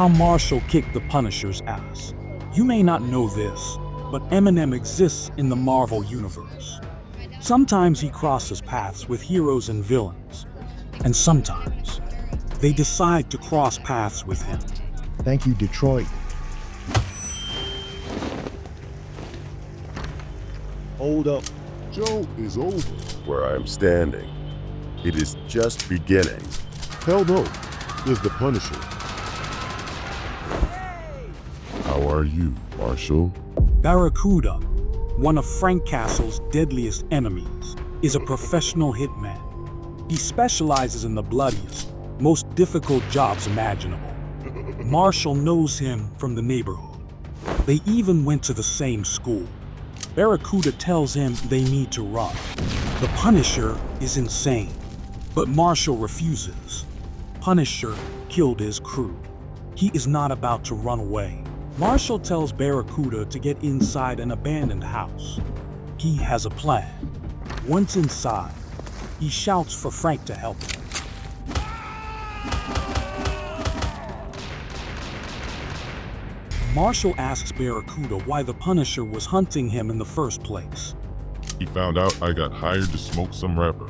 How Marshall kicked the Punisher's ass. You may not know this, but Eminem exists in the Marvel Universe. Sometimes he crosses paths with heroes and villains, and sometimes they decide to cross paths with him. Thank you, Detroit. Hold up. Joe is over where I am standing. It is just beginning. Hell no, there's the Punisher. How are you, Marshall? Barracuda, one of Frank Castle's deadliest enemies, is a professional hitman. He specializes in the bloodiest, most difficult jobs imaginable. Marshall knows him from the neighborhood. They even went to the same school. Barracuda tells him they need to run. The Punisher is insane, but Marshall refuses. Punisher killed his crew. He is not about to run away. Marshall tells Barracuda to get inside an abandoned house. He has a plan. Once inside, he shouts for Frank to help him. Marshall asks Barracuda why the Punisher was hunting him in the first place. He found out I got hired to smoke some rapper.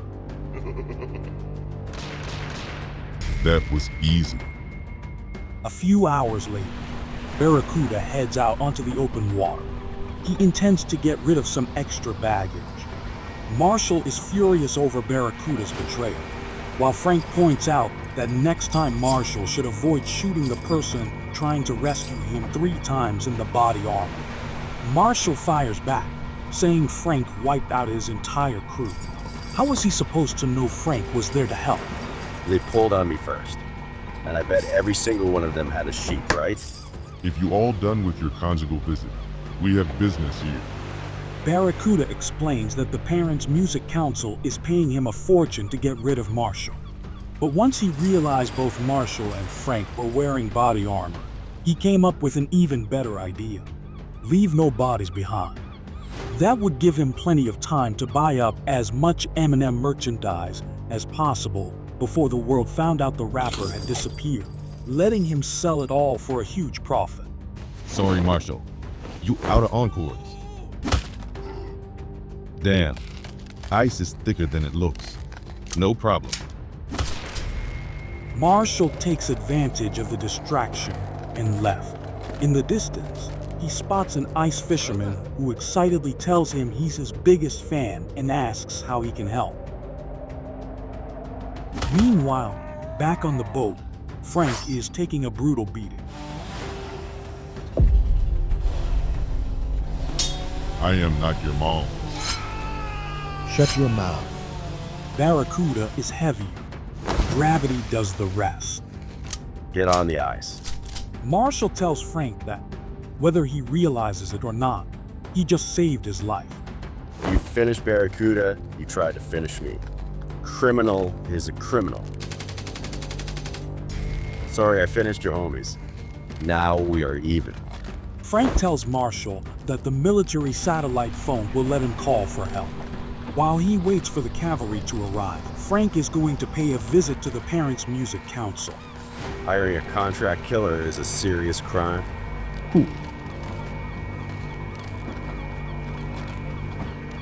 That was easy. A few hours later, Barracuda heads out onto the open water. He intends to get rid of some extra baggage. Marshall is furious over Barracuda's betrayal, while Frank points out that next time Marshall should avoid shooting the person trying to rescue him 3 times in the body armor. Marshall fires back, saying Frank wiped out his entire crew. How was he supposed to know Frank was there to help? They pulled on me first, and I bet every single one of them had a sheep, right? If you all done with your conjugal visit, we have business here. Barracuda explains that the Parents' Music Council is paying him a fortune to get rid of Marshall. But once he realized both Marshall and Frank were wearing body armor, he came up with an even better idea. Leave no bodies behind. That would give him plenty of time to buy up as much Eminem merchandise as possible before the world found out the rapper had disappeared, letting him sell it all for a huge profit. Sorry, Marshall. You out of encores. Damn. Ice is thicker than it looks. No problem. Marshall takes advantage of the distraction and left. In the distance, he spots an ice fisherman who excitedly tells him he's his biggest fan and asks how he can help. Meanwhile, back on the boat, Frank is taking a brutal beating. I am not your mom. Shut your mouth. Barracuda is heavier. Gravity does the rest. Get on the ice. Marshall tells Frank that, whether he realizes it or not, he just saved his life. You finished Barracuda, you tried to finish me. Criminal is a criminal. Sorry I finished your homies. Now we are even. Frank tells Marshall that the military satellite phone will let him call for help. While he waits for the cavalry to arrive, Frank is going to pay a visit to the Parents' Music Council. Hiring a contract killer is a serious crime. Cool.